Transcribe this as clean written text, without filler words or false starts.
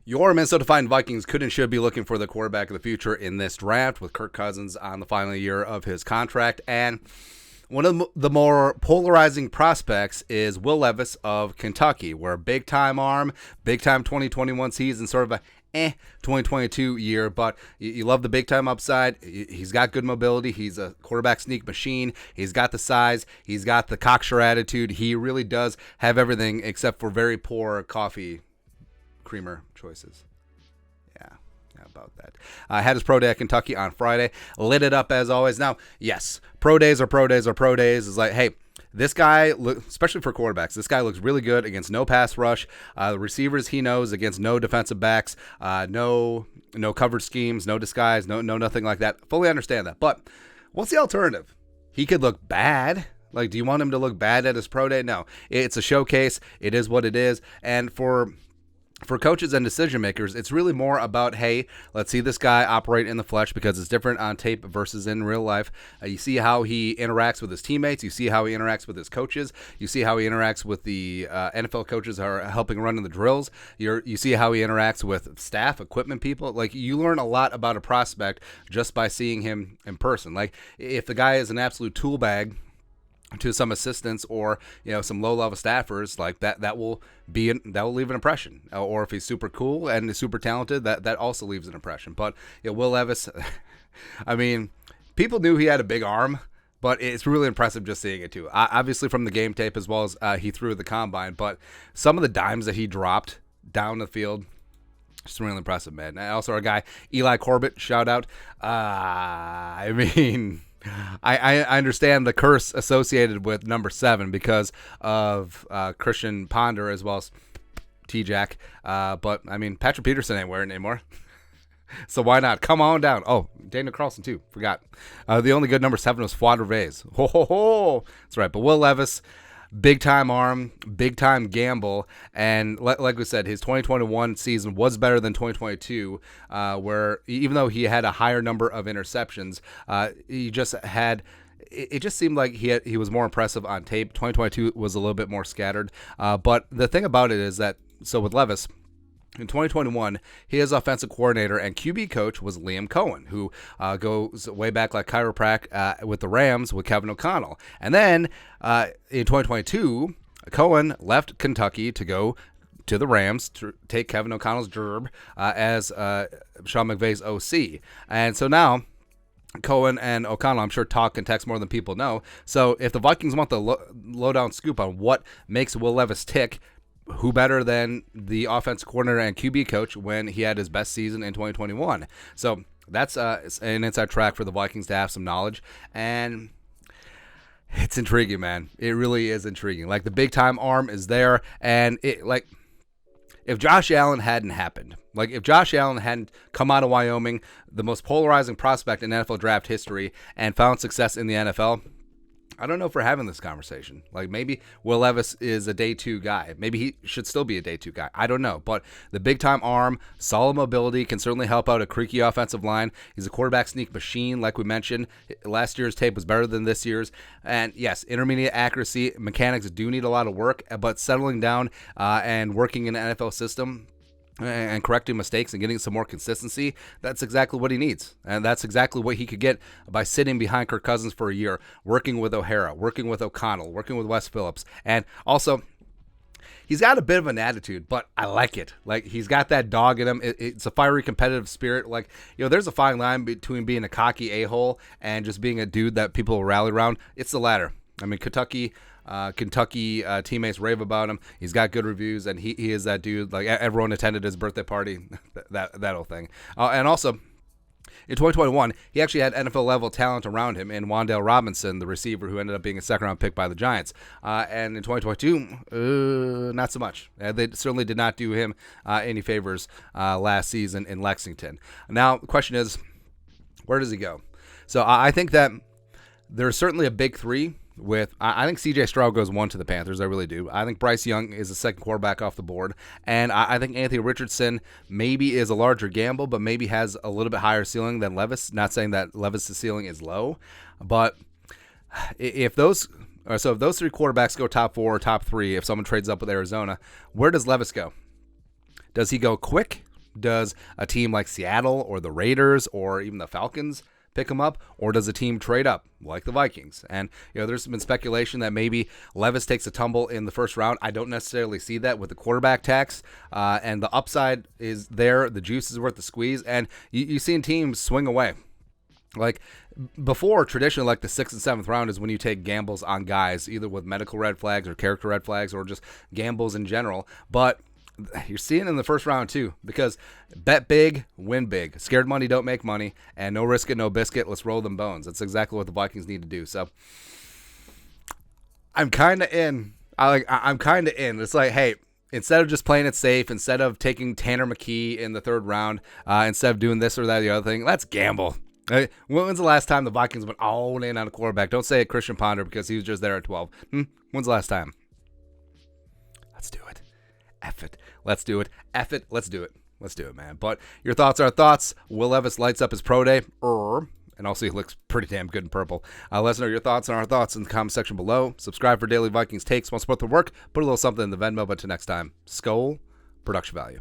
Your Minnesota Vikings could and should be looking for the quarterback of the future in this draft, with Kirk Cousins on the final year of his contract. And one of the more polarizing prospects is Will Levis of Kentucky, where big-time arm, big-time 2021 season, sort of a 2022 year, but you love the big-time upside. He's got good mobility. He's a quarterback sneak machine. He's got the size. He's got the cocksure attitude. He really does have everything except for very poor coffee creamer choices. Yeah, about that. I had his pro day at Kentucky on Friday. Lit it up as always. Now, yes, pro days are pro days are pro days. It's like, hey, this guy, especially for quarterbacks, this guy looks really good against no pass rush. The receivers he knows against no defensive backs, no coverage schemes, no disguise, no nothing like that. Fully understand that. But what's the alternative? He could look bad. Like, do you want him to look bad at his pro day? No. It's a showcase. It is what it is. And for coaches and decision makers, it's really more about, hey, let's see this guy operate in the flesh, because it's different on tape versus in real life. You see how he interacts with his teammates. You see how he interacts with his coaches. You see how he interacts with the NFL coaches who are helping run in the drills. You see how he interacts with staff, equipment people. Like, you learn a lot about a prospect just by seeing him in person. Like, if the guy is an absolute tool bag to some assistants or some low-level staffers, like that will leave an impression. Or if he's super cool and is super talented, that also leaves an impression. But Will Levis, I mean, people knew he had a big arm, but it's really impressive just seeing it too. Obviously from the game tape, as well as he threw at the combine, but some of the dimes that he dropped down the field, just really impressive, man. And also our guy Eli Corbett, shout out. I mean, I understand the curse associated with number 7 because of Christian Ponder as well as T-Jack. But, I mean, Patrick Peterson ain't wearing it anymore. So why not? Come on down. Oh, Daniel Carlson, too. Forgot. The only good number 7 was Fuad Reves. Ho, ho, ho. That's right. But Will Levis, big-time arm, big-time gamble, and like we said, his 2021 season was better than 2022, where even though he had a higher number of interceptions, he just had – it just seemed like he was more impressive on tape. 2022 was a little bit more scattered, but the thing about it is that – so with Levis – in 2021, his offensive coordinator and QB coach was Liam Cohen, who goes way back like chiropractic with the Rams with Kevin O'Connell. And then in 2022, Cohen left Kentucky to go to the Rams to take Kevin O'Connell's job as Sean McVay's OC. And so now Cohen and O'Connell, I'm sure, talk and text more than people know. So if the Vikings want the lowdown scoop on what makes Will Levis tick, who better than the offensive coordinator and QB coach when he had his best season in 2021? So that's an inside track for the Vikings to have some knowledge. And it's intriguing, man. It really is intriguing. Like, the big-time arm is there. And, if Josh Allen hadn't happened, like if Josh Allen hadn't come out of Wyoming, the most polarizing prospect in NFL draft history, and found success in the NFL, I don't know if we're having this conversation. Like, maybe Will Levis is a day 2 guy. Maybe he should still be a day 2 guy. I don't know. But the big-time arm, solid mobility, can certainly help out a creaky offensive line. He's a quarterback sneak machine, like we mentioned. Last year's tape was better than this year's. And, yes, intermediate accuracy. Mechanics do need a lot of work. But settling down and working in an NFL system and correcting mistakes and getting some more consistency, that's exactly what he needs. And that's exactly what he could get by sitting behind Kirk Cousins for a year, working with O'Hara, working with O'Connell, working with Wes Phillips. And also, he's got a bit of an attitude, but I like it. Like, he's got that dog in him. It's a fiery, competitive spirit. Like, there's a fine line between being a cocky a-hole and just being a dude that people will rally around. It's the latter. I mean, Kentucky teammates rave about him. He's got good reviews, and he is that dude. Like, everyone attended his birthday party, that whole thing. And also, in 2021, he actually had NFL-level talent around him in Wan'Dale Robinson, the receiver who ended up being a second-round pick by the Giants. And in 2022, not so much. They certainly did not do him any favors last season in Lexington. Now, the question is, where does he go? So I think that there's certainly a big 3. I think C.J. Stroud goes 1 to the Panthers. I really do. I think Bryce Young is the second quarterback off the board. And I think Anthony Richardson maybe is a larger gamble, but maybe has a little bit higher ceiling than Levis. Not saying that Levis' ceiling is low. But if those 3 quarterbacks go top 4 or top 3, if someone trades up with Arizona, where does Levis go? Does he go quick? Does a team like Seattle or the Raiders or even the Falcons pick him up, or does a team trade up like the Vikings? And there's been speculation that maybe Levis takes a tumble in the first round. I don't necessarily see that with the quarterback tax, and the upside is there. The juice is worth the squeeze, and you've seen teams swing away. Like before, traditionally, like the 6th and 7th round is when you take gambles on guys, either with medical red flags or character red flags or just gambles in general. But you're seeing it in the first round too, because bet big, win big. Scared money don't make money, and no risk it, no biscuit. Let's roll them bones. That's exactly what the Vikings need to do. So I'm kind of in. I'm kind of in. It's like, hey, instead of just playing it safe, instead of taking Tanner McKee in the 3rd round, instead of doing this or that or the other thing, let's gamble. When's the last time the Vikings went all in on a quarterback? Don't say Christian Ponder because he was just there at 12. When's the last time? Let's do it. F it. Let's do it. F it. Let's do it. Let's do it, man. But your thoughts are thoughts. Will Levis lights up his pro day. And also he looks pretty damn good in purple. Let us know your thoughts and our thoughts in the comment section below. Subscribe for daily Vikings takes. Want to support the work? Put a little something in the Venmo. But till next time, Skol, production value.